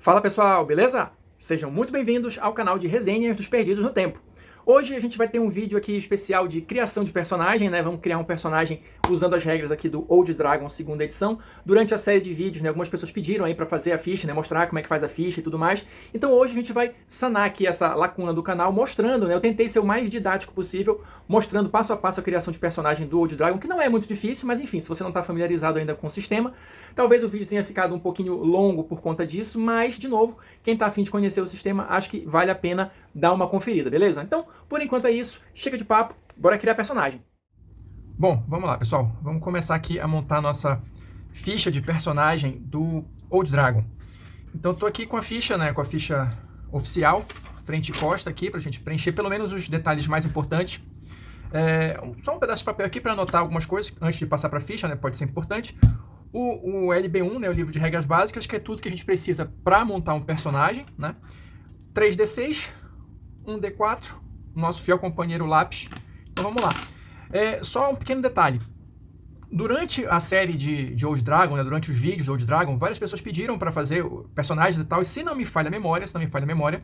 Fala pessoal, beleza? Sejam muito bem-vindos ao canal de resenhas dos Perdidos no Tempo. Hoje a gente vai ter um vídeo aqui especial de criação de personagem, né? Vamos criar um personagem usando as regras aqui do Old Dragon segunda edição. Durante a série de vídeos, né, algumas pessoas pediram aí para fazer a ficha, né, mostrar como é que faz a ficha e tudo mais. Então hoje a gente vai sanar aqui essa lacuna do canal, mostrando, né? Eu tentei ser o mais didático possível, mostrando passo a passo a criação de personagem do Old Dragon, que não é muito difícil, mas enfim, se você não está familiarizado ainda com o sistema, talvez o vídeo tenha ficado um pouquinho longo por conta disso, mas, de novo, quem está a fim de conhecer o sistema, acho que vale a pena dar uma conferida, beleza? Então, por enquanto é isso, chega de papo, bora criar personagem. Bom, vamos lá, pessoal. Vamos começar aqui a montar a nossa ficha de personagem do Old Dragon. Então, estou aqui com a ficha, né, com a ficha oficial, frente e costa aqui, para a gente preencher pelo menos os detalhes mais importantes. Só um pedaço de papel aqui para anotar algumas coisas antes de passar para a ficha, né, pode ser importante. O LB1, né, o livro de regras básicas, que é tudo que a gente precisa para montar um personagem, né? 3D6, 1D4, nosso fiel companheiro lápis. Então vamos lá. Só um pequeno detalhe. Durante a série de Old Dragon, né, durante os vídeos de Old Dragon, várias pessoas pediram para fazer personagens e tal, e se não me falha a memória,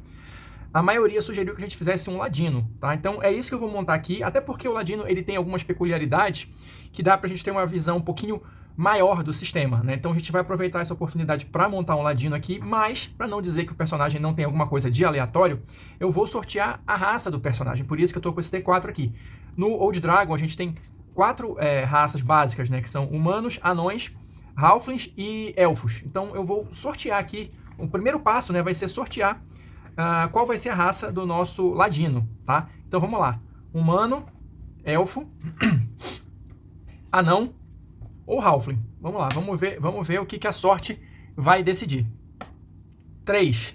a maioria sugeriu que a gente fizesse um ladino, tá? Então é isso que eu vou montar aqui, até porque o ladino ele tem algumas peculiaridades que dá pra gente ter uma visão um pouquinho maior do sistema, né? Então a gente vai aproveitar essa oportunidade para montar um ladino aqui, mas para não dizer que o personagem não tem alguma coisa de aleatório, eu vou sortear a raça do personagem, por isso que eu tô com esse D4 aqui. No Old Dragon a gente tem 4 raças básicas, né? Que são humanos, anões, halflings e elfos. Então eu vou sortear aqui, o primeiro passo, né, vai ser sortear qual vai ser a raça do nosso ladino, tá? Então vamos lá. Humano, elfo, anão ou halfling. Vamos lá, vamos ver o que a sorte vai decidir. 3.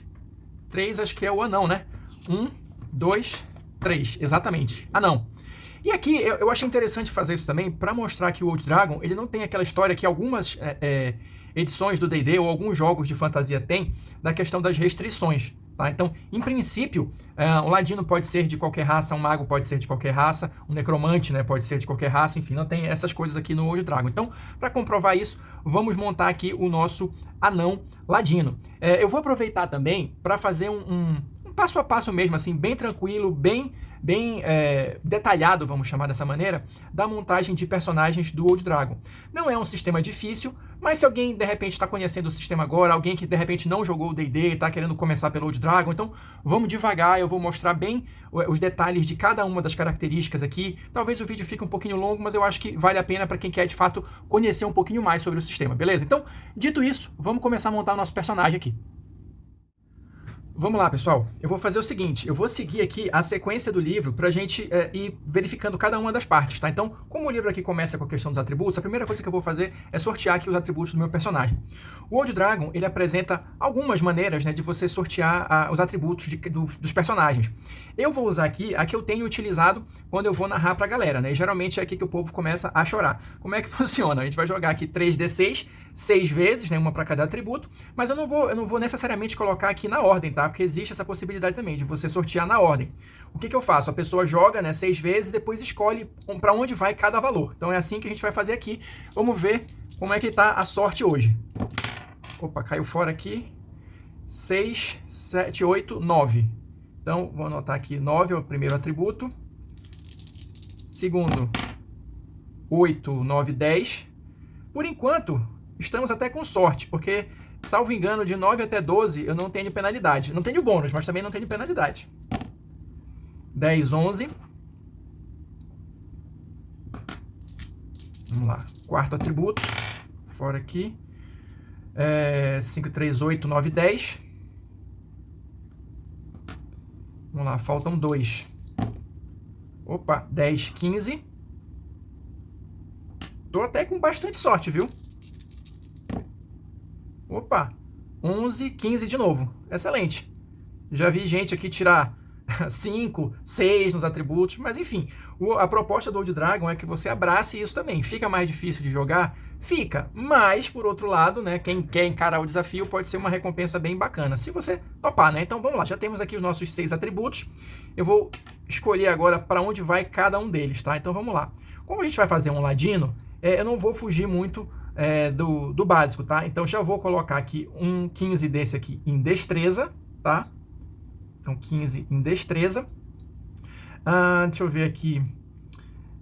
3 acho que é o anão, né? 1, 2, 3. Exatamente. Anão. E aqui eu achei interessante fazer isso também para mostrar que o Old Dragon ele não tem aquela história que algumas edições do D&D ou alguns jogos de fantasia têm da questão das restrições. Tá? Então, em princípio, um ladino pode ser de qualquer raça, um mago pode ser de qualquer raça, um necromante, né, pode ser de qualquer raça, enfim, não tem essas coisas aqui no Old Dragon. Então, para comprovar isso, vamos montar aqui o nosso anão ladino. Eu vou aproveitar também para fazer um passo a passo mesmo, assim, bem tranquilo, bem detalhado, vamos chamar dessa maneira, da montagem de personagens do Old Dragon. Não é um sistema difícil, mas se alguém de repente está conhecendo o sistema agora, alguém que de repente não jogou o D&D e está querendo começar pelo Old Dragon, então vamos devagar, eu vou mostrar bem os detalhes de cada uma das características aqui. Talvez o vídeo fique um pouquinho longo, mas eu acho que vale a pena para quem quer de fato conhecer um pouquinho mais sobre o sistema, beleza? Então, dito isso, vamos começar a montar o nosso personagem aqui. Vamos lá, pessoal. Eu vou fazer o seguinte, eu vou seguir aqui a sequência do livro para a gente ir verificando cada uma das partes, tá? Então, como o livro aqui começa com a questão dos atributos, a primeira coisa que eu vou fazer é sortear aqui os atributos do meu personagem. O Old Dragon, ele apresenta algumas maneiras, né, de você sortear os atributos dos personagens. Eu vou usar aqui a que eu tenho utilizado quando eu vou narrar para a galera, né? E geralmente é aqui que o povo começa a chorar. Como é que funciona? A gente vai jogar aqui 3d6, 6 vezes, né, uma para cada atributo, mas eu não vou necessariamente colocar aqui na ordem, tá? Porque existe essa possibilidade também de você sortear na ordem. O que eu faço? A pessoa joga, né, 6 vezes e depois escolhe para onde vai cada valor. Então é assim que a gente vai fazer aqui. Vamos ver como é que tá a sorte hoje. Opa, caiu fora aqui. 6, 7, 8, 9. Então vou anotar aqui 9 é o primeiro atributo. Segundo, 8, 9, 10. Por enquanto, estamos até com sorte, porque, salvo engano, de 9 até 12 eu não tenho penalidade. Não tenho bônus, mas também não tenho penalidade. 10, 11. Vamos lá. Quarto atributo. Fora aqui. 5, 3, 8, 9, 10. Vamos lá, faltam 2. Opa, 10, 15. Tô até com bastante sorte, viu? Opa, 11, 15 de novo. Excelente. Já vi gente aqui tirar 5, 6 nos atributos, mas enfim, a proposta do Old Dragon é que você abrace isso também. Fica mais difícil de jogar? Fica, mas por outro lado, né, quem quer encarar o desafio pode ser uma recompensa bem bacana, se você topar, né? Então vamos lá, já temos aqui os nossos 6 atributos. Eu vou escolher agora para onde vai cada um deles, tá? Então vamos lá. Como a gente vai fazer um ladino, eu não vou fugir muito do básico, tá? Então já vou colocar aqui um 15 desse aqui em destreza, tá? Então 15 em destreza. Deixa eu ver aqui.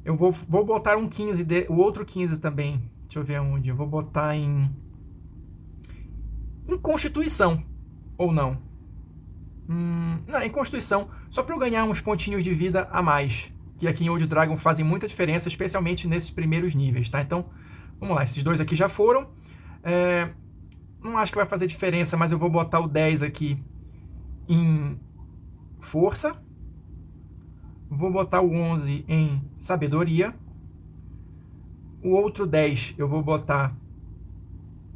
Eu vou botar um 15, o outro 15 também. Deixa eu ver onde. Eu vou botar em Constituição, ou não? Não, em Constituição, só para eu ganhar uns pontinhos de vida a mais, que aqui em Old Dragon fazem muita diferença, especialmente nesses primeiros níveis, tá? Então, vamos lá, esses dois aqui já foram. Não acho que vai fazer diferença, mas eu vou botar o 10 aqui em Força. Vou botar o 11 em Sabedoria. O outro 10 eu vou botar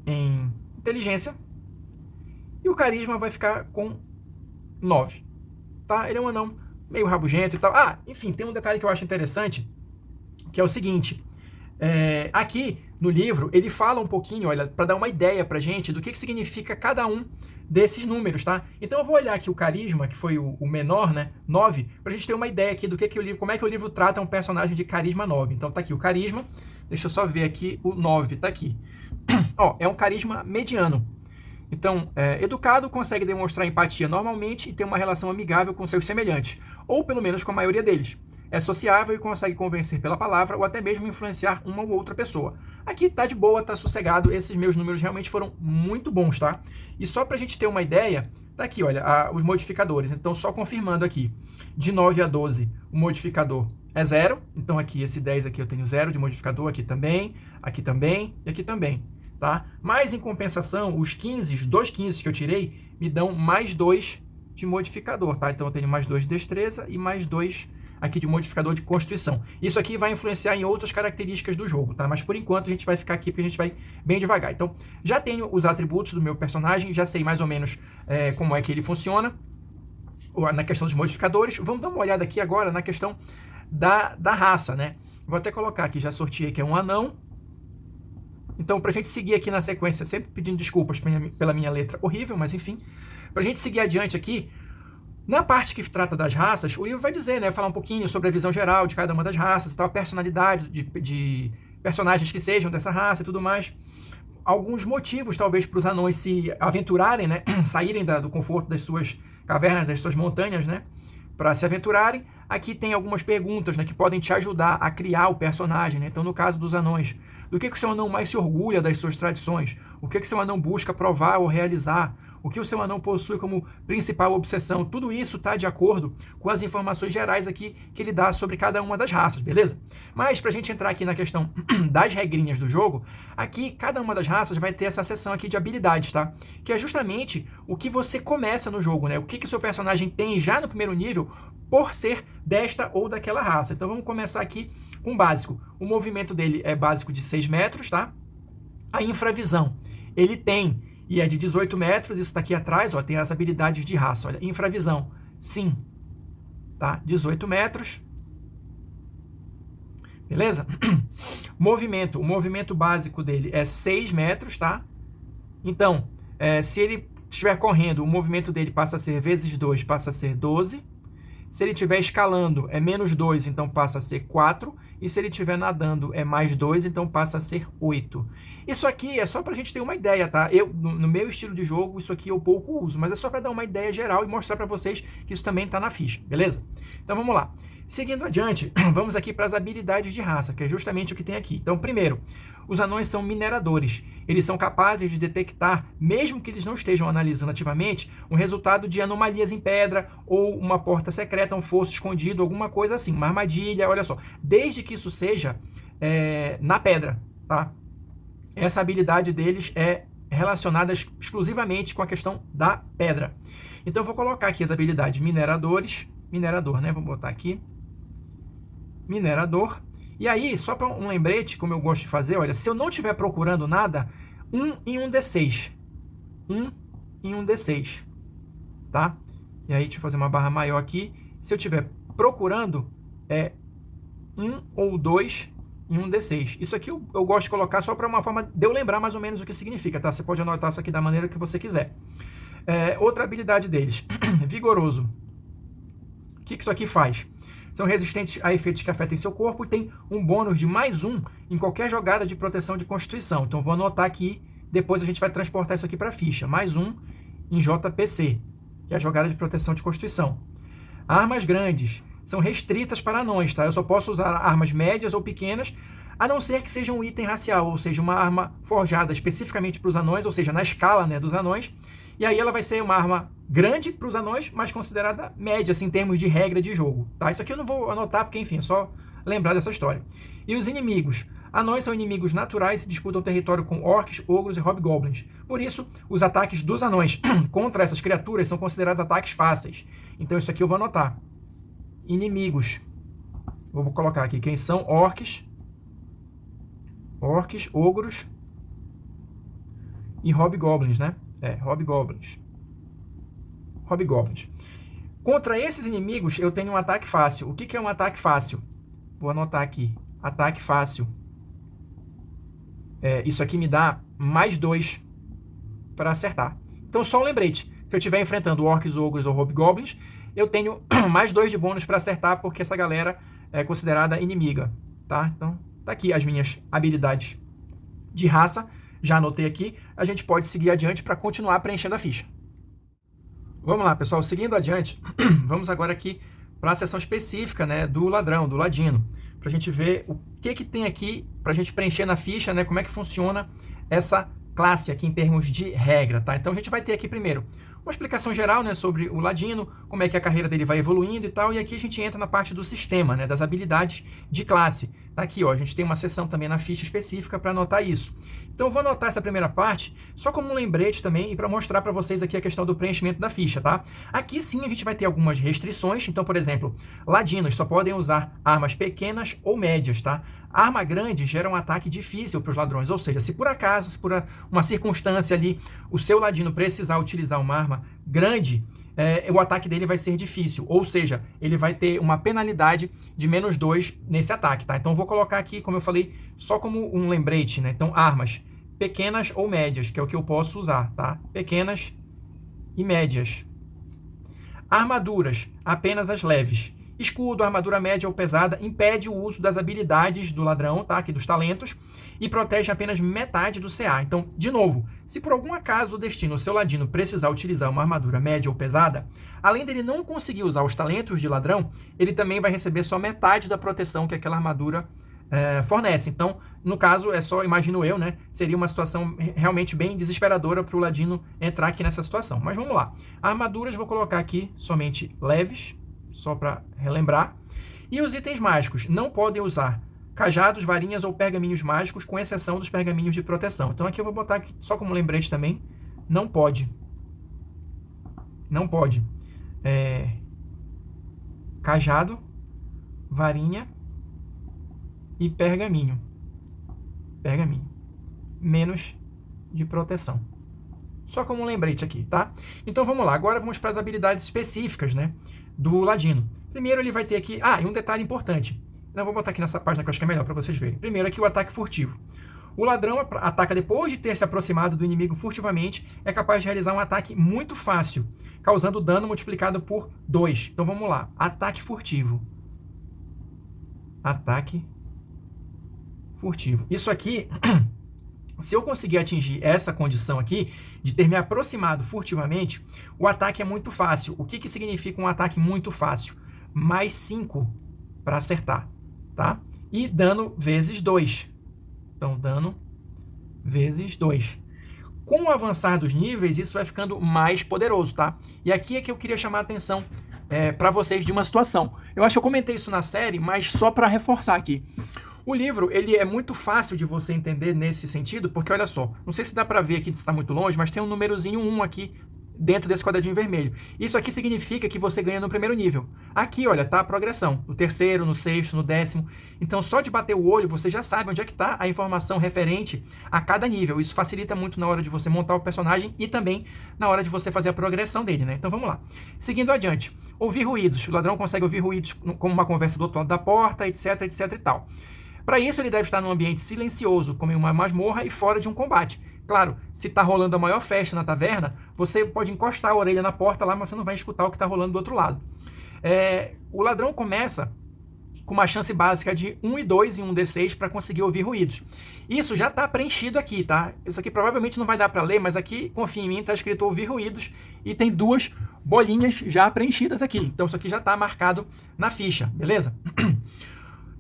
em Inteligência. E o Carisma vai ficar com 9. Tá? Ele é um anão meio rabugento e tal. Enfim, tem um detalhe que eu acho interessante, que é o seguinte. Aqui no livro, ele fala um pouquinho, olha, para dar uma ideia pra gente do que significa cada um desses números, tá? Então eu vou olhar aqui o Carisma, que foi o menor, né, 9, pra gente ter uma ideia aqui do que o livro, como é que o livro trata um personagem de Carisma 9. Então tá aqui o Carisma, deixa eu só ver aqui, o 9 tá aqui. Ó, é um Carisma mediano. Então, educado, consegue demonstrar empatia normalmente e ter uma relação amigável com seus semelhantes, ou pelo menos com a maioria deles. É sociável e consegue convencer pela palavra ou até mesmo influenciar uma ou outra pessoa. Aqui tá de boa, tá sossegado, esses meus números realmente foram muito bons, tá? E só pra gente ter uma ideia, tá aqui, olha, os modificadores. Então, só confirmando aqui, de 9 a 12, o modificador é 0. Então, aqui, esse 10 aqui eu tenho 0 de modificador, aqui também e aqui também. Tá? Mas, em compensação, os 2 15 que eu tirei me dão mais 2 de modificador, tá? Então, eu tenho mais 2 de destreza e mais 2 aqui de modificador de Constituição. Isso aqui vai influenciar em outras características do jogo, tá? Mas, por enquanto, a gente vai ficar aqui porque a gente vai bem devagar. Então, já tenho os atributos do meu personagem, já sei mais ou menos como é que ele funciona na questão dos modificadores. Vamos dar uma olhada aqui agora na questão da raça, né? Vou até colocar aqui, já sorteei que é um anão. Então, para a gente seguir aqui na sequência, sempre pedindo desculpas pela minha letra horrível, mas enfim, para a gente seguir adiante aqui, na parte que trata das raças, o livro vai dizer, né, falar um pouquinho sobre a visão geral de cada uma das raças, tal, a personalidade de personagens que sejam dessa raça e tudo mais. Alguns motivos, talvez, para os anões se aventurarem, né, saírem do conforto das suas cavernas, das suas montanhas, né, para se aventurarem. Aqui tem algumas perguntas, né, que podem te ajudar a criar o personagem, né? Então, no caso dos anões, do que o seu anão mais se orgulha das suas tradições? O que o seu anão busca provar ou realizar? O que o seu anão possui como principal obsessão? Tudo isso está de acordo com as informações gerais aqui que ele dá sobre cada uma das raças, beleza? Mas para a gente entrar aqui na questão das regrinhas do jogo, aqui cada uma das raças vai ter essa seção aqui de habilidades, tá? Que é justamente o que você começa no jogo, né? O que o seu personagem tem já no primeiro nível por ser desta ou daquela raça. Então vamos começar aqui com o básico. O movimento dele é básico de 6 metros, tá? A infravisão, ele tem, e é de 18 metros, isso está aqui atrás, ó, tem as habilidades de raça, olha, infravisão, sim, tá? 18 metros, beleza? Movimento, o movimento básico dele é 6 metros, tá? Então, se ele estiver correndo, o movimento dele passa a ser vezes 2, passa a ser 12. Se ele estiver escalando, é menos 2, então passa a ser 4. E se ele estiver nadando, é mais 2, então passa a ser 8. Isso aqui é só para a gente ter uma ideia, tá? No meu estilo de jogo, isso aqui eu pouco uso, mas é só para dar uma ideia geral e mostrar para vocês que isso também está na ficha, beleza? Então vamos lá. Seguindo adiante, vamos aqui para as habilidades de raça, que é justamente o que tem aqui. Então, primeiro, os anões são mineradores. Eles são capazes de detectar, mesmo que eles não estejam analisando ativamente, um resultado de anomalias em pedra, ou uma porta secreta, um fosso escondido, alguma coisa assim, uma armadilha, olha só. Desde que isso seja na pedra, tá? Essa habilidade deles é relacionada exclusivamente com a questão da pedra. Então, eu vou colocar aqui as habilidades minerador, né? Vou botar aqui. Minerador. E aí, só para um lembrete, como eu gosto de fazer, olha, se eu não estiver procurando nada, 1 em 1 D6. 1 em 1 D6. Tá? E aí, deixa eu fazer uma barra maior aqui. Se eu estiver procurando, é 1 ou 2 em 1 D6. Isso aqui eu gosto de colocar só para uma forma de eu lembrar mais ou menos o que significa, tá? Você pode anotar isso aqui da maneira que você quiser. Outra habilidade deles, vigoroso. O que isso aqui faz? são resistentes a efeitos que afetem seu corpo e tem um bônus de +1 em qualquer jogada de proteção de constituição. Então vou anotar aqui, depois a gente vai transportar isso aqui para a ficha. +1 em JPC, que é a jogada de proteção de constituição. Armas grandes são restritas para anões, tá? Eu só posso usar armas médias ou pequenas, a não ser que seja um item racial, ou seja, uma arma forjada especificamente para os anões, ou seja, na escala, né, dos anões. E aí ela vai ser uma arma grande para os anões, mas considerada média, assim, em termos de regra de jogo, tá? Isso aqui eu não vou anotar, porque, enfim, é só lembrar dessa história. E os inimigos. Anões são inimigos naturais e disputam território com orcs, ogros e hobgoblins. Por isso, os ataques dos anões contra essas criaturas são considerados ataques fáceis. Então isso aqui eu vou anotar. Inimigos. Vou colocar aqui quem são orcs, ogros e hobgoblins, né? Hobgoblins. Contra esses inimigos, eu tenho um ataque fácil. O que é um ataque fácil? Vou anotar aqui. Ataque fácil. Isso aqui me dá +2 para acertar. Então, só um lembrete. Se eu estiver enfrentando orcs, ogros ou hobgoblins, eu tenho +2 de bônus para acertar, porque essa galera é considerada inimiga, tá? Então, tá aqui as minhas habilidades de raça. Já anotei aqui. A gente pode seguir adiante para continuar preenchendo a ficha. Vamos lá, pessoal. Seguindo adiante, vamos agora aqui para a seção específica, né, do ladrão, do ladino, para a gente ver o que tem aqui para a gente preencher na ficha, né, como é que funciona essa classe aqui em termos de regra, tá? Então a gente vai ter aqui primeiro uma explicação geral, né, sobre o ladino, como é que a carreira dele vai evoluindo e tal, e aqui a gente entra na parte do sistema, né, das habilidades de classe. Tá aqui, ó, a gente tem uma seção também na ficha específica para anotar isso. Então eu vou anotar essa primeira parte só como um lembrete também e para mostrar para vocês aqui a questão do preenchimento da ficha, tá? Aqui sim a gente vai ter algumas restrições, então, por exemplo, ladinos só podem usar armas pequenas ou médias, tá? Arma grande gera um ataque difícil para os ladrões, ou seja, se por acaso, se por uma circunstância ali, o seu ladino precisar utilizar uma arma grande, o ataque dele vai ser difícil, ou seja, ele vai ter uma penalidade de -2 nesse ataque, tá? Então eu vou colocar aqui, como eu falei, só como um lembrete, né? Então, armas pequenas ou médias, que é o que eu posso usar, tá? Pequenas e médias. Armaduras, apenas as leves. Escudo, armadura média ou pesada, impede o uso das habilidades do ladrão, tá? Aqui dos talentos, e protege apenas metade do CA. Então, de novo, se por algum acaso do destino o seu ladino precisar utilizar uma armadura média ou pesada, além dele não conseguir usar os talentos de ladrão, ele também vai receber só metade da proteção que aquela armadura fornece. Então, no caso, imagino eu, né? Seria uma situação realmente bem desesperadora para o ladino entrar aqui nessa situação. Mas vamos lá. Armaduras, vou colocar aqui somente leves, só para relembrar. E os itens mágicos não podem usar cajados, varinhas ou pergaminhos mágicos, com exceção dos pergaminhos de proteção. Então aqui eu vou botar aqui, só como lembrete também, não pode. Não pode. Cajado, varinha e pergaminho. Menos de proteção. Só como um lembrete aqui, tá? Então vamos lá, agora vamos para as habilidades específicas, né, do ladino. Primeiro ele vai ter aqui... e um detalhe importante. Eu vou botar aqui nessa página que eu acho que é melhor para vocês verem. Primeiro aqui o ataque furtivo. O ladrão ataca depois de ter se aproximado do inimigo furtivamente, é capaz de realizar um ataque muito fácil, causando dano multiplicado por 2. Então vamos lá, ataque furtivo. Ataque furtivo. Isso aqui, se eu conseguir atingir essa condição aqui, de ter me aproximado furtivamente, o ataque é muito fácil. O que significa um ataque muito fácil? +5 para acertar, tá? E dano vezes 2. Então, dano vezes 2. Com o avançar dos níveis, isso vai ficando mais poderoso, tá? E aqui é que eu queria chamar a atenção para vocês de uma situação. Eu acho que eu comentei isso na série, mas só para reforçar aqui. O livro, ele é muito fácil de você entender nesse sentido, porque olha só, não sei se dá para ver aqui se está muito longe, mas tem um númerozinho 1 aqui dentro desse quadradinho vermelho. Isso aqui significa que você ganha no primeiro nível. Aqui, olha, tá a progressão, no terceiro, no sexto, no 10º. Então, só de bater o olho, você já sabe onde é que está a informação referente a cada nível. Isso facilita muito na hora de você montar o personagem e também na hora de você fazer a progressão dele, né? Então, vamos lá. Seguindo adiante. Ouvir ruídos. O ladrão consegue ouvir ruídos como uma conversa do outro lado da porta, etc, etc e tal. Para isso, ele deve estar num ambiente silencioso, como em uma masmorra e fora de um combate. Claro, se está rolando a maior festa na taverna, você pode encostar a orelha na porta lá, mas você não vai escutar o que está rolando do outro lado. O ladrão começa com uma chance básica de 1 e 2 em um D6 para conseguir ouvir ruídos. Isso já está preenchido aqui, tá? Isso aqui provavelmente não vai dar para ler, mas aqui, confia em mim, está escrito ouvir ruídos e tem 2 bolinhas já preenchidas aqui. Então isso aqui já está marcado na ficha, beleza?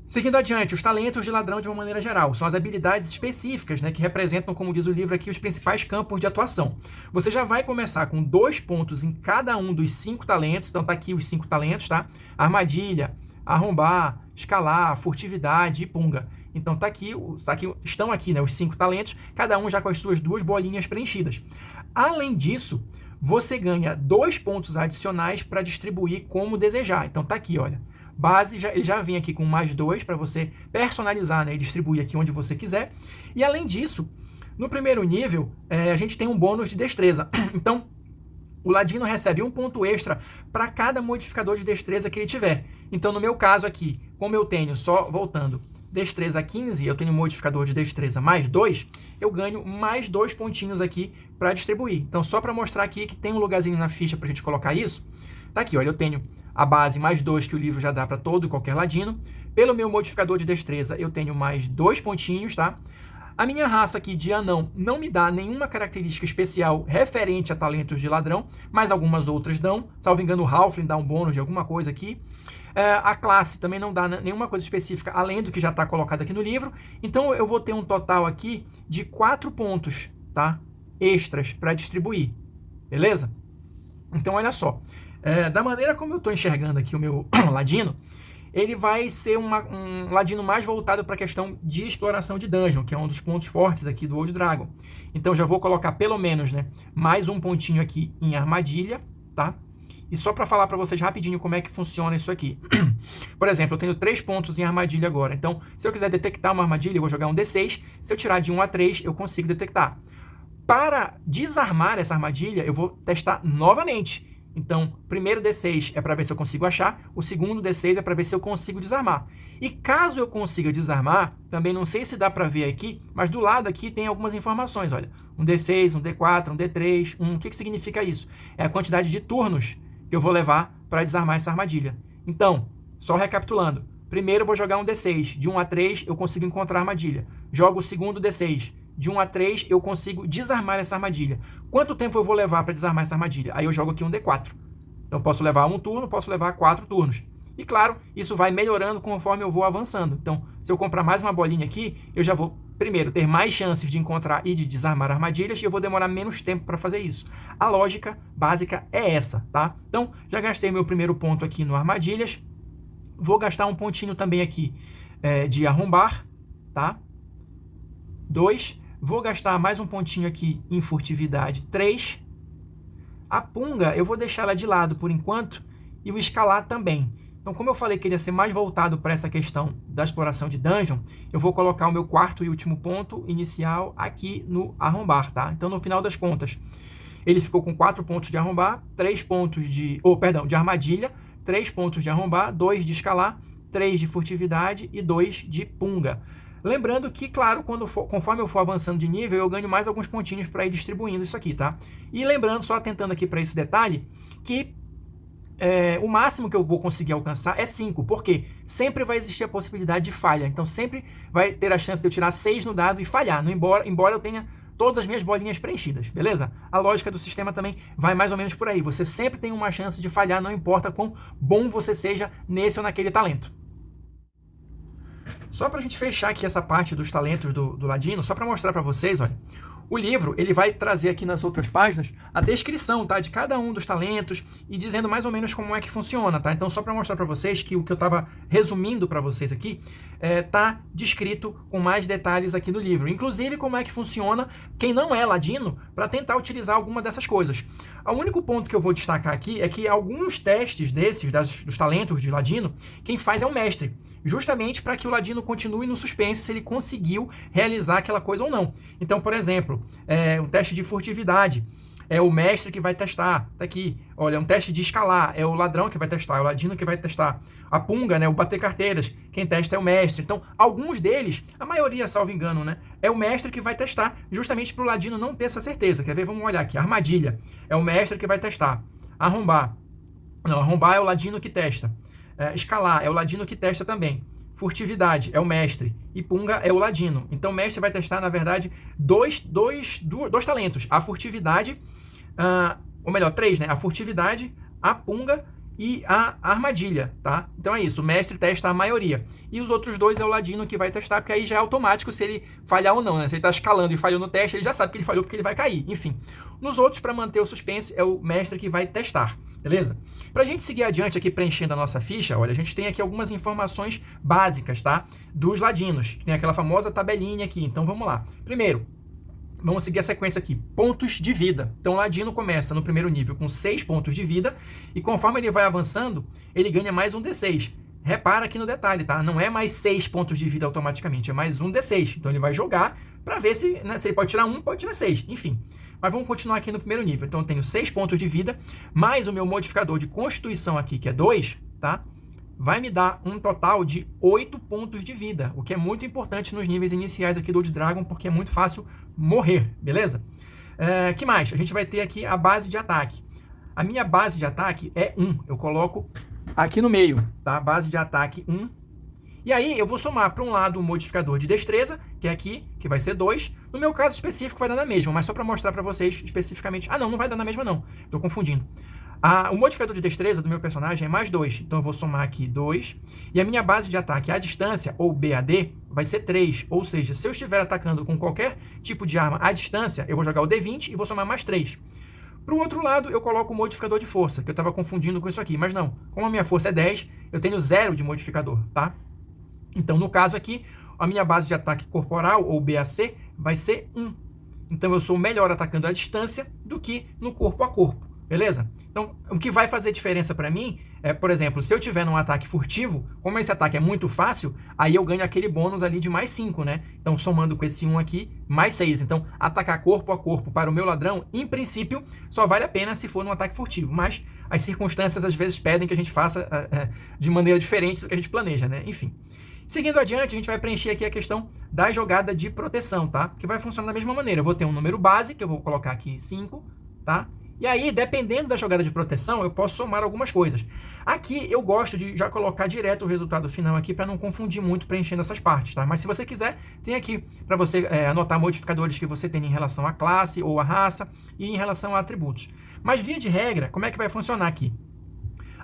Seguindo adiante, os talentos de ladrão de uma maneira geral, são as habilidades específicas, né, que representam, como diz o livro aqui, os principais campos de atuação. Você já vai começar com 2 pontos em cada um dos 5 talentos, então tá aqui os 5 talentos, tá? Armadilha, arrombar, escalar, furtividade e punga. Então estão aqui, né, os 5 talentos, cada um já com as suas 2 bolinhas preenchidas. Além disso, você ganha 2 pontos adicionais para distribuir como desejar. Então tá aqui, olha. Base, ele já vem aqui com mais 2 para você personalizar, né, e distribuir aqui onde você quiser. E além disso, no primeiro nível, a gente tem um bônus de destreza. Então, o ladino recebe 1 ponto extra para cada modificador de destreza que ele tiver. Então, no meu caso aqui, como eu tenho, só voltando, destreza 15, eu tenho um modificador de destreza mais 2, eu ganho mais 2 pontinhos aqui para distribuir. Então, só para mostrar aqui que tem um lugarzinho na ficha para a gente colocar isso, tá aqui, olha, eu tenho a base mais 2 que o livro já dá para todo e qualquer ladino. Pelo meu modificador de destreza, eu tenho mais 2 pontinhos, tá? A minha raça aqui de anão não me dá nenhuma característica especial referente a talentos de ladrão, mas algumas outras dão. Salvo engano, o Halfling dá um bônus de alguma coisa aqui. A classe também não dá nenhuma coisa específica, além do que já está colocado aqui no livro. Então, eu vou ter um total aqui de 4 pontos, tá? Extras para distribuir, beleza? Então, olha só. Da maneira como eu estou enxergando aqui o meu ladino, ele vai ser um ladino mais voltado para a questão de exploração de dungeon, que é um dos pontos fortes aqui do Old Dragon. Então já vou colocar pelo menos, né, mais um pontinho aqui em armadilha, tá? E só para falar para vocês rapidinho como é que funciona isso aqui. Por exemplo, eu tenho 3 pontos em armadilha agora. Então, se eu quiser detectar uma armadilha, eu vou jogar um D6. Se eu tirar de 1 a 3, eu consigo detectar. Para desarmar essa armadilha, eu vou testar novamente. Então, o primeiro D6 é para ver se eu consigo achar, o segundo D6 é para ver se eu consigo desarmar. E caso eu consiga desarmar, também não sei se dá para ver aqui, mas do lado aqui tem algumas informações, olha. Um D6, um D4, um D3, o que significa isso? É a quantidade de turnos que eu vou levar para desarmar essa armadilha. Então, só recapitulando, primeiro eu vou jogar um D6, de 1 a 3 eu consigo encontrar a armadilha. Jogo o segundo D6. De 1 a 3, eu consigo desarmar essa armadilha. Quanto tempo eu vou levar para desarmar essa armadilha? Aí eu jogo aqui um D4. Então, posso levar 1 turno, posso levar 4 turnos. E, claro, isso vai melhorando conforme eu vou avançando. Então, se eu comprar mais uma bolinha aqui, eu já vou, primeiro, ter mais chances de encontrar e de desarmar armadilhas e eu vou demorar menos tempo para fazer isso. A lógica básica é essa, tá? Então, já gastei meu primeiro ponto aqui no armadilhas. Vou gastar um pontinho também aqui de arrombar, tá? 2. Vou gastar mais um pontinho aqui em furtividade, 3. A punga, eu vou deixar ela de lado por enquanto, e o escalar também. Então, como eu falei que ele ia ser mais voltado para essa questão da exploração de dungeon, eu vou colocar o meu quarto e último ponto inicial aqui no arrombar, tá? Então, no final das contas, ele ficou com 4 pontos de arrombar, 3 pontos de armadilha, 3 pontos de arrombar, 2 de escalar, 3 de furtividade e 2 de punga. Lembrando que, claro, conforme eu for avançando de nível, eu ganho mais alguns pontinhos para ir distribuindo isso aqui, tá? E lembrando, só atentando aqui para esse detalhe, que o máximo que eu vou conseguir alcançar é 5, porque sempre vai existir a possibilidade de falha. Então, sempre vai ter a chance de eu tirar 6 no dado e falhar, embora eu tenha todas as minhas bolinhas preenchidas, beleza? A lógica do sistema também vai mais ou menos por aí. Você sempre tem uma chance de falhar, não importa quão bom você seja nesse ou naquele talento. Só para a gente fechar aqui essa parte dos talentos do ladino, só para mostrar para vocês, olha, o livro ele vai trazer aqui nas outras páginas a descrição, tá, de cada um dos talentos e dizendo mais ou menos como é que funciona, tá? Então, só para mostrar para vocês que o que eu estava resumindo para vocês aqui tá descrito com mais detalhes aqui no livro. Inclusive, como é que funciona quem não é ladino para tentar utilizar alguma dessas coisas. O único ponto que eu vou destacar aqui é que alguns testes dos talentos de ladino, quem faz é o mestre. Justamente para que o ladino continue no suspense se ele conseguiu realizar aquela coisa ou não. Então, por exemplo, o teste de furtividade é o mestre que vai testar. Tá aqui, olha, um teste de escalar é o ladrão que vai testar, é o ladino que vai testar. A punga, né, o bater carteiras, quem testa é o mestre. Então, alguns deles, a maioria, salvo engano, né, é o mestre que vai testar, justamente para o ladino não ter essa certeza. Quer ver? Vamos olhar aqui. Armadilha é o mestre que vai testar. Arrombar é o ladino que testa. Escalar é o ladino que testa também. Furtividade é o mestre. E punga é o ladino. Então o mestre vai testar, na verdade, dois talentos. A furtividade, ou melhor, 3, né? A furtividade, a punga e a armadilha, tá? Então é isso, o mestre testa a maioria. E os outros 2 é o ladino que vai testar, porque aí já é automático se ele falhar ou não, né? Se ele tá escalando e falhou no teste, ele já sabe que ele falhou porque ele vai cair. Enfim, nos outros, para manter o suspense, é o mestre que vai testar, beleza? Pra gente seguir adiante aqui preenchendo a nossa ficha, olha, a gente tem aqui algumas informações básicas, tá? Dos ladinos, que tem aquela famosa tabelinha aqui. Então vamos lá. Primeiro, vamos seguir a sequência aqui, pontos de vida. Então o ladino começa no primeiro nível com 6 pontos de vida, e conforme ele vai avançando, ele ganha mais um D6. Repara aqui no detalhe, tá? Não é mais 6 pontos de vida automaticamente, é mais um D6. Então ele vai jogar para ver se, né, se ele pode tirar 1, pode tirar 6, enfim. Mas vamos continuar aqui no primeiro nível. Então eu tenho 6 pontos de vida, mais o meu modificador de constituição aqui, que é 2, tá? Vai me dar um total de 8 pontos de vida, o que é muito importante nos níveis iniciais aqui do Old Dragon, porque é muito fácil morrer, beleza? Que mais? A gente vai ter aqui a base de ataque. A minha base de ataque é 1, eu coloco aqui no meio, tá? Base de ataque 1. E aí eu vou somar para um lado o modificador de destreza, que é aqui, que vai ser 2. No meu caso específico vai dar na mesma, mas só para mostrar para vocês especificamente... Ah, não vai dar na mesma não, estou confundindo. O modificador de destreza do meu personagem é mais 2, então eu vou somar aqui 2. E a minha base de ataque à distância, ou BAD, vai ser 3. Ou seja, se eu estiver atacando com qualquer tipo de arma à distância, eu vou jogar o D20 e vou somar mais 3. Para o outro lado, eu coloco o modificador de força, que eu estava confundindo com isso aqui. Mas não, como a minha força é 10, eu tenho 0 de modificador, tá? Então, no caso aqui, a minha base de ataque corporal, ou BAC, vai ser 1. Então, eu sou melhor atacando à distância do que no corpo a corpo. Beleza? Então, o que vai fazer diferença para mim é, por exemplo, se eu tiver num ataque furtivo, como esse ataque é muito fácil, aí eu ganho aquele bônus ali de mais 5, né? Então, somando com esse 1 aqui, mais 6. Então, atacar corpo a corpo para o meu ladrão, em princípio, só vale a pena se for num ataque furtivo. Mas as circunstâncias, às vezes, pedem que a gente faça de maneira diferente do que a gente planeja, né? Enfim. Seguindo adiante, a gente vai preencher aqui a questão da jogada de proteção, tá? Que vai funcionar da mesma maneira. Eu vou ter um número base, que eu vou colocar aqui 5, tá? E aí, dependendo da jogada de proteção, eu posso somar algumas coisas. Aqui, eu gosto de já colocar direto o resultado final aqui para não confundir muito preenchendo essas partes, tá? Mas se você quiser, tem aqui para você anotar modificadores que você tem em relação à classe ou à raça e em relação a atributos. Mas, via de regra, como é que vai funcionar aqui?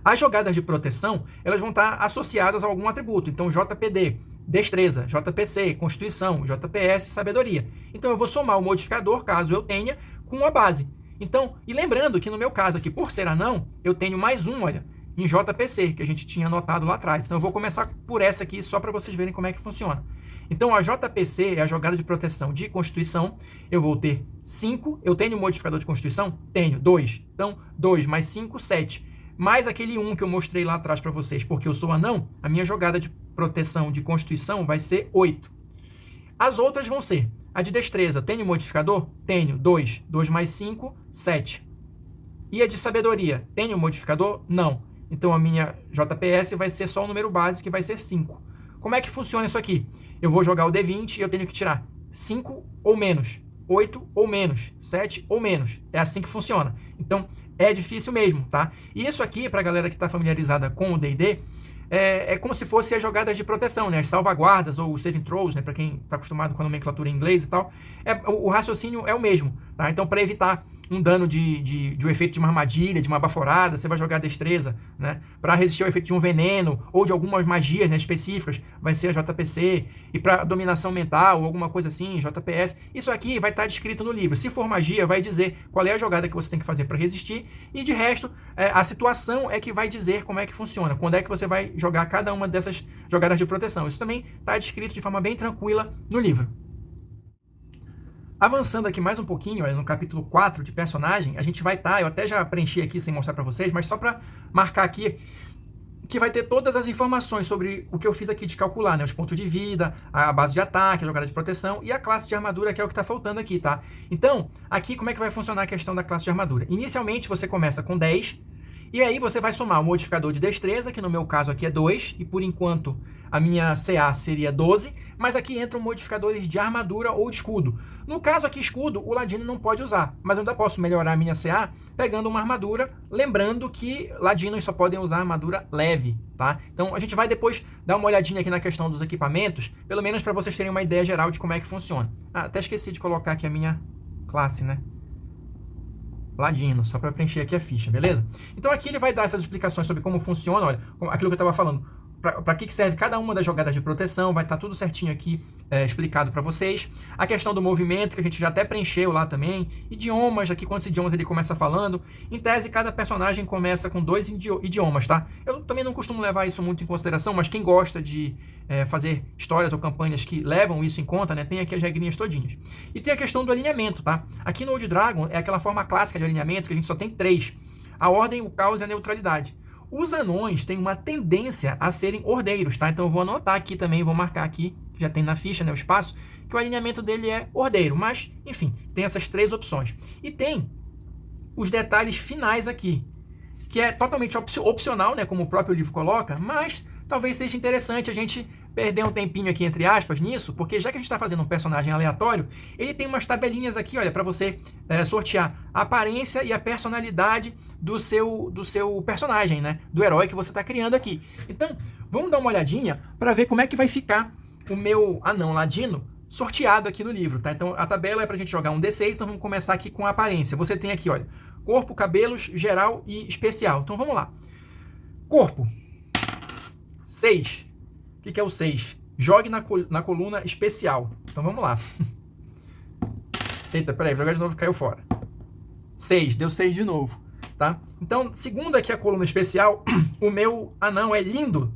As jogadas de proteção, elas vão estar associadas a algum atributo. Então, JPD, destreza, JPC, constituição, JPS, sabedoria. Então, eu vou somar o modificador, caso eu tenha, com a base. Então, e lembrando que no meu caso aqui, por ser anão, eu tenho mais um, olha, em JPC, que a gente tinha anotado lá atrás. Então eu vou começar por essa aqui, só para vocês verem como é que funciona. Então a JPC é a jogada de proteção de Constituição. Eu vou ter 5, eu tenho um modificador de Constituição? Tenho, 2. Então 2 mais 5, 7. Mais aquele 1 que eu mostrei lá atrás para vocês, porque eu sou anão, a minha jogada de proteção de Constituição vai ser 8. As outras vão ser... A de destreza, tenho modificador? Tenho, 2. 2 mais 5, 7. E a de sabedoria, tenho modificador? Não. Então a minha JPS vai ser só o número base, que vai ser 5. Como é que funciona isso aqui? Eu vou jogar o D20 e eu tenho que tirar 5 ou menos, 8 ou menos, 7 ou menos. É assim que funciona. Então é difícil mesmo, tá? E isso aqui, pra galera que está familiarizada com o D&D, é como se fosse as jogadas de proteção, né? As salvaguardas ou os saving throws, né? Para quem está acostumado com a nomenclatura em inglês e tal. O raciocínio é o mesmo, tá? Então, para evitar um dano de um efeito de uma armadilha, de uma baforada, você vai jogar destreza, né? Para resistir ao efeito de um veneno ou de algumas magias, né, específicas, vai ser a JPC. E para dominação mental ou alguma coisa assim, JPS. Isso aqui vai estar descrito no livro. Se for magia, vai dizer qual é a jogada que você tem que fazer para resistir. E de resto, a situação é que vai dizer como é que funciona. Quando é que você vai jogar cada uma dessas jogadas de proteção. Isso também está descrito de forma bem tranquila no livro. Avançando aqui mais um pouquinho, olha, no capítulo 4 de personagem, a gente vai estar, eu até já preenchi aqui sem mostrar para vocês, mas só para marcar aqui, que vai ter todas as informações sobre o que eu fiz aqui de calcular, né? Os pontos de vida, a base de ataque, a jogada de proteção e a classe de armadura, que é o que está faltando aqui, tá? Então, aqui como é que vai funcionar a questão da classe de armadura? Inicialmente você começa com 10, e aí você vai somar o modificador de destreza, que no meu caso aqui é 2, e por enquanto a minha CA seria 12, mas aqui entram modificadores de armadura ou de escudo. No caso aqui, escudo, o Ladino não pode usar, mas eu ainda posso melhorar a minha CA pegando uma armadura, lembrando que Ladinos só podem usar armadura leve, tá? Então a gente vai depois dar uma olhadinha aqui na questão dos equipamentos, pelo menos para vocês terem uma ideia geral de como é que funciona. Ah, até esqueci de colocar aqui a minha classe, né? Ladino, só para preencher aqui a ficha, beleza? Então aqui ele vai dar essas explicações sobre como funciona, olha, aquilo que eu estava falando, para que serve cada uma das jogadas de proteção, vai estar tudo certinho aqui explicado para vocês. A questão do movimento, que a gente já até preencheu lá também. Idiomas, aqui quantos idiomas ele começa falando. Em tese, cada personagem começa com 2 idiomas, tá? Eu também não costumo levar isso muito em consideração, mas quem gosta de fazer histórias ou campanhas que levam isso em conta, né, tem aqui as regrinhas todinhas. E tem a questão do alinhamento, tá? Aqui no Old Dragon é aquela forma clássica de alinhamento, que a gente só tem 3. A ordem, o caos e a neutralidade. Os anões têm uma tendência a serem ordeiros, tá? Então eu vou anotar aqui também, vou marcar aqui, já tem na ficha, né, o espaço, que o alinhamento dele é ordeiro. Mas, enfim, tem essas 3 opções. E tem os detalhes finais aqui, que é totalmente opcional, né, como o próprio livro coloca, mas talvez seja interessante a gente perder um tempinho aqui, entre aspas, nisso, porque já que a gente está fazendo um personagem aleatório, ele tem umas tabelinhas aqui, olha, para você sortear a aparência e a personalidade do seu personagem, né? Do herói que você está criando aqui. Então, vamos dar uma olhadinha para ver como é que vai ficar o meu anão ladino sorteado aqui no livro, tá? Então, a tabela é para a gente jogar um D6, então vamos começar aqui com a aparência. Você tem aqui, olha, corpo, cabelos, geral e especial. Então, vamos lá. Corpo. 6. O que é o 6? Jogue na coluna especial. Então, vamos lá. Eita, peraí, jogar de novo, caiu fora. 6, deu 6 de novo. Tá? Então, segundo aqui a coluna especial, o meu anão é lindo.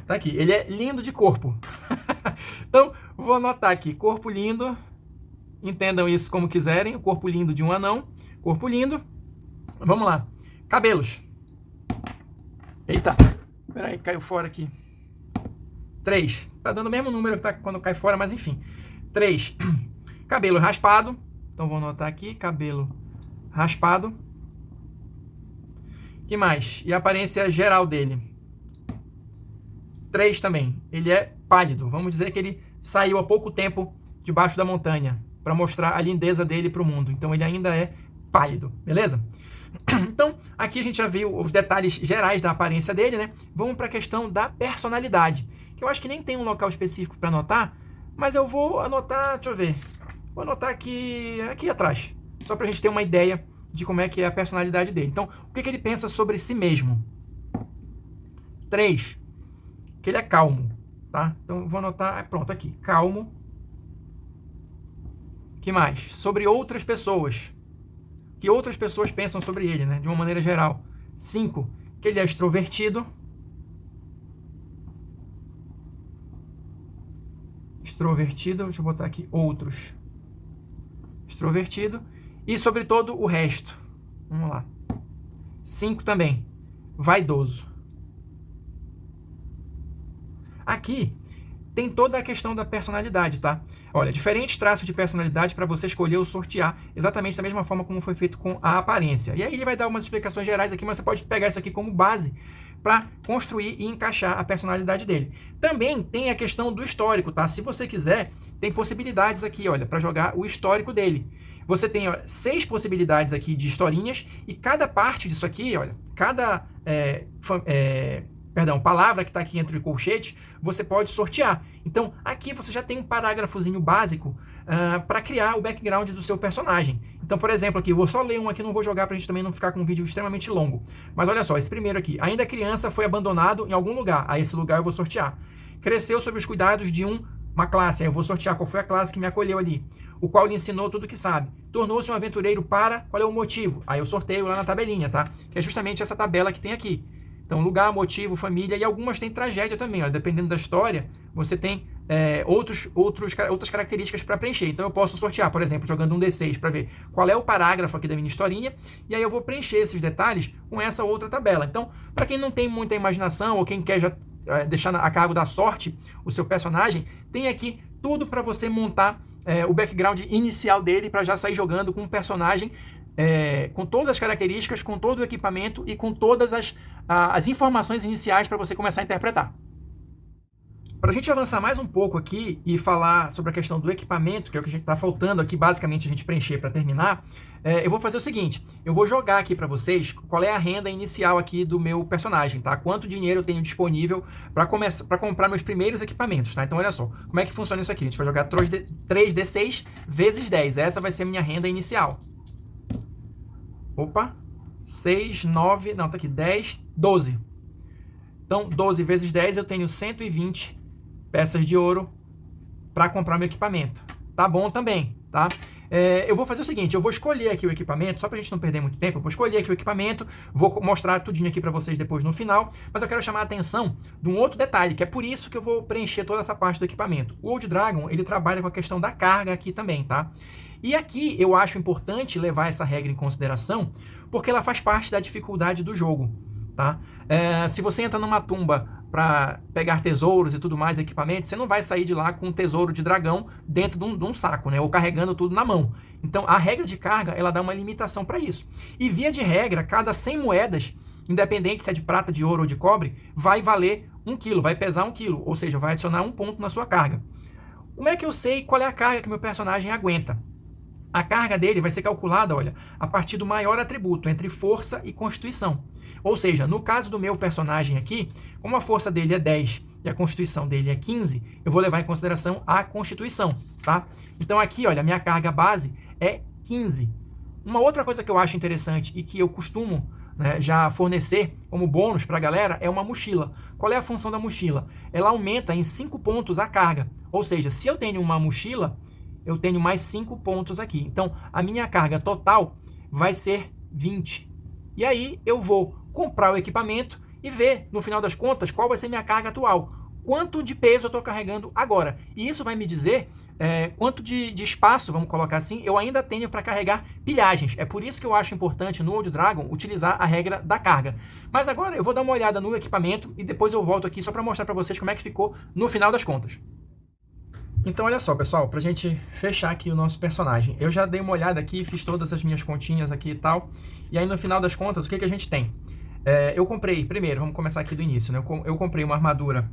Tá aqui, ele é lindo de corpo. Então, vou anotar aqui, corpo lindo. Entendam isso como quiserem. O corpo lindo de um anão. Corpo lindo. Vamos lá. Cabelos. Eita, peraí, caiu fora aqui. 3. Tá dando o mesmo número que tá quando cai fora, mas enfim. 3. Cabelo raspado. Então, vou anotar aqui, cabelo raspado. Que mais? E a aparência geral dele? 3 também. Ele é pálido. Vamos dizer que ele saiu há pouco tempo debaixo da montanha para mostrar a lindeza dele para o mundo. Então ele ainda é pálido, beleza? Então aqui a gente já viu os detalhes gerais da aparência dele, né? Vamos para a questão da personalidade, que eu acho que nem tem um local específico para anotar, mas eu vou anotar, deixa eu ver. Vou anotar aqui atrás, só para a gente ter uma ideia de como é que é a personalidade dele. Então, o que ele pensa sobre si mesmo? 3. Que ele é calmo, tá? Então, vou anotar, pronto, aqui, calmo. Que mais? Sobre outras pessoas. O que outras pessoas pensam sobre ele, né? De uma maneira geral. 5. Que ele é extrovertido. Extrovertido, deixa eu botar aqui, outros. Extrovertido. E sobre todo o resto. Vamos lá. 5 também. Vaidoso. Aqui tem toda a questão da personalidade, tá? Olha, diferentes traços de personalidade para você escolher ou sortear exatamente da mesma forma como foi feito com a aparência. E aí ele vai dar umas explicações gerais aqui, mas você pode pegar isso aqui como base para construir e encaixar a personalidade dele. Também tem a questão do histórico, tá? Se você quiser, tem possibilidades aqui, olha, para jogar o histórico dele. Você tem 6 possibilidades aqui de historinhas e cada parte disso aqui, olha, cada palavra que está aqui entre colchetes, você pode sortear. Então, aqui você já tem um parágrafozinho básico para criar o background do seu personagem. Então, por exemplo, aqui, eu vou só ler um aqui, não vou jogar para a gente também não ficar com um vídeo extremamente longo. Mas olha só, esse primeiro aqui. Ainda criança foi abandonado em algum lugar. A esse lugar eu vou sortear. Cresceu sob os cuidados de uma classe. Aí eu vou sortear qual foi a classe que me acolheu ali, o qual lhe ensinou tudo o que sabe. Tornou-se um aventureiro para... Qual é o motivo? Aí eu sorteio lá na tabelinha, tá? Que é justamente essa tabela que tem aqui. Então, lugar, motivo, família, e algumas têm tragédia também. Ó. Dependendo da história, você tem outras características para preencher. Então, eu posso sortear, por exemplo, jogando um D6 para ver qual é o parágrafo aqui da minha historinha, e aí eu vou preencher esses detalhes com essa outra tabela. Então, para quem não tem muita imaginação, ou quem quer já deixar a cargo da sorte o seu personagem, tem aqui tudo para você montar o background inicial dele, para já sair jogando com um personagem com todas as características, com todo o equipamento e com todas as informações iniciais para você começar a interpretar. Para a gente avançar mais um pouco aqui e falar sobre a questão do equipamento, que é o que a gente está faltando aqui, basicamente a gente preencher para terminar, eu vou fazer o seguinte, eu vou jogar aqui para vocês qual é a renda inicial aqui do meu personagem, tá? Quanto dinheiro eu tenho disponível para comprar meus primeiros equipamentos, tá? Então olha só, como é que funciona isso aqui? A gente vai jogar 3d6 vezes 10, essa vai ser a minha renda inicial. Opa, 6, 9, não, tá aqui, 10, 12. Então, 12 vezes 10 eu tenho 120 peças de ouro para comprar meu equipamento. Tá bom também, tá? Eu vou fazer o seguinte, eu vou escolher aqui o equipamento, só pra gente não perder muito tempo, eu vou escolher aqui o equipamento, vou mostrar tudinho aqui para vocês depois no final, mas eu quero chamar a atenção de um outro detalhe, que é por isso que eu vou preencher toda essa parte do equipamento. O Old Dragon, ele trabalha com a questão da carga aqui também, tá? E aqui eu acho importante levar essa regra em consideração, porque ela faz parte da dificuldade do jogo, tá? Se você entra numa tumba para pegar tesouros e tudo mais, equipamentos, você não vai sair de lá com um tesouro de dragão dentro de um saco, né? Ou carregando tudo na mão. Então, a regra de carga, ela dá uma limitação para isso. E via de regra, cada 100 moedas, independente se é de prata, de ouro ou de cobre, vai valer 1 quilo, vai pesar 1 quilo, ou seja, vai adicionar 1 ponto na sua carga. Como é que eu sei qual é a carga que meu personagem aguenta? A carga dele vai ser calculada, olha, a partir do maior atributo, entre força e constituição. Ou seja, no caso do meu personagem aqui, como a força dele é 10 e a constituição dele é 15, eu vou levar em consideração a constituição, tá? Então aqui, olha, a minha carga base é 15. Uma outra coisa que eu acho interessante e que eu costumo, né, já fornecer como bônus para a galera é uma mochila. Qual é a função da mochila? Ela aumenta em 5 pontos a carga. Ou seja, se eu tenho uma mochila, eu tenho mais 5 pontos aqui. Então, a minha carga total vai ser 20. E aí, eu vou comprar o equipamento e ver, no final das contas, qual vai ser minha carga atual. Quanto de peso eu estou carregando agora. E isso vai me dizer quanto de espaço, vamos colocar assim, eu ainda tenho para carregar pilhagens. É por isso que eu acho importante no Old Dragon utilizar a regra da carga. Mas agora eu vou dar uma olhada no equipamento e depois eu volto aqui só para mostrar para vocês como é que ficou no final das contas. Então olha só, pessoal, pra gente fechar aqui o nosso personagem. Eu já dei uma olhada aqui, fiz todas as minhas continhas aqui e tal. E aí no final das contas, o que a gente tem? Eu comprei, primeiro, vamos começar aqui do início, né? Eu comprei uma armadura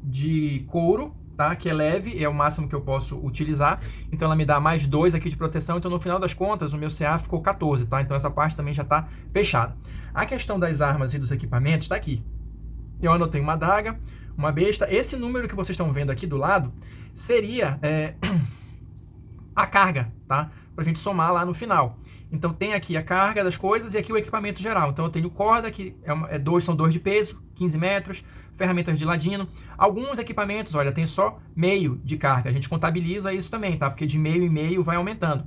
de couro, tá? Que é leve, é o máximo que eu posso utilizar. Então ela me dá mais 2 aqui de proteção. Então no final das contas, o meu CA ficou 14, tá? Então essa parte também já tá fechada. A questão das armas e dos equipamentos tá aqui. Eu anotei uma adaga, uma besta. Esse número que vocês estão vendo aqui do lado seria a carga, tá? Pra gente somar lá no final. Então tem aqui a carga das coisas e aqui o equipamento geral. Então eu tenho corda, que são 2 de peso, 15 metros, ferramentas de ladino. Alguns equipamentos, olha, tem só meio de carga. A gente contabiliza isso também, tá? Porque de meio em meio vai aumentando.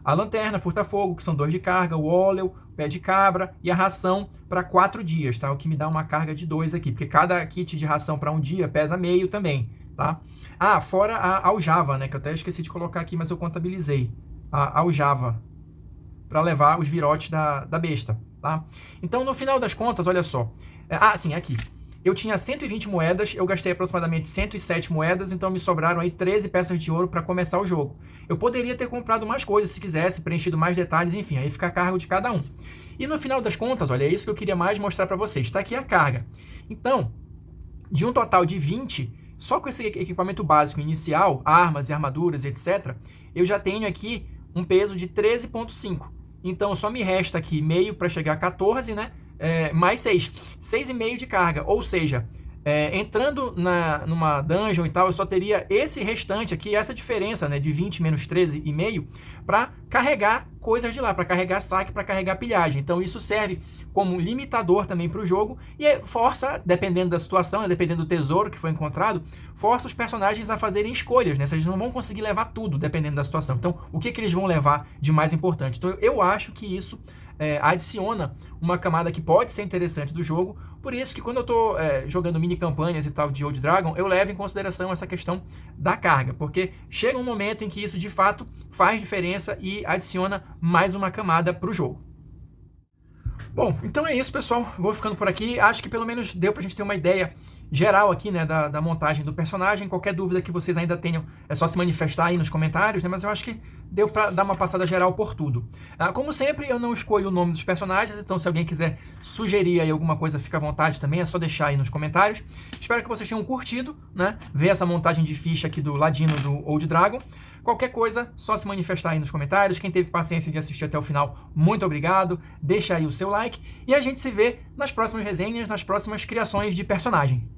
A lanterna, furta-fogo, que são 2 de carga, o óleo, pé de cabra e a ração para 4 dias, tá? O que me dá uma carga de 2 aqui, porque cada kit de ração para um dia pesa meio também, tá? Ah, fora a aljava, né? Que eu até esqueci de colocar aqui, mas eu contabilizei. A aljava, para levar os virotes da besta, tá? Então, no final das contas, olha só. Sim, aqui. Eu tinha 120 moedas, eu gastei aproximadamente 107 moedas, então me sobraram aí 13 peças de ouro para começar o jogo. Eu poderia ter comprado mais coisas se quisesse, preenchido mais detalhes, enfim, aí fica a cargo de cada um. E no final das contas, olha, é isso que eu queria mais mostrar para vocês. Está aqui a carga. Então, de um total de 20, só com esse equipamento básico inicial, armas e armaduras, etc., eu já tenho aqui um peso de 13,5. Então, só me resta aqui meio para chegar a 14, né? Mais 6. 6,5 de carga. Ou seja, entrando numa dungeon e tal, eu só teria esse restante aqui, essa diferença, né, de 20 menos 13,5, para carregar coisas de lá, para carregar saque, para carregar pilhagem. Então, isso serve como limitador também para o jogo e força, dependendo da situação, né, dependendo do tesouro que foi encontrado, força os personagens a fazerem escolhas, né? Eles não vão conseguir levar tudo, dependendo da situação. Então, o que eles vão levar de mais importante? Então, eu acho que isso adiciona uma camada que pode ser interessante do jogo. Por isso que quando eu estou jogando mini campanhas e tal de Old Dragon, eu levo em consideração essa questão da carga, porque chega um momento em que isso de fato faz diferença e adiciona mais uma camada para o jogo. Bom, então é isso, pessoal. Vou ficando por aqui. Acho que pelo menos deu pra gente ter uma ideia geral aqui, né, da montagem do personagem. Qualquer dúvida que vocês ainda tenham, é só se manifestar aí nos comentários, né? Mas eu acho que deu para dar uma passada geral por tudo. Como sempre, eu não escolho o nome dos personagens, então se alguém quiser sugerir aí alguma coisa, fica à vontade também, é só deixar aí nos comentários. Espero que vocês tenham curtido, né? Ver essa montagem de ficha aqui do Ladino do Old Dragon. Qualquer coisa, só se manifestar aí nos comentários. Quem teve paciência de assistir até o final, muito obrigado. Deixa aí o seu like e a gente se vê nas próximas resenhas, nas próximas criações de personagem.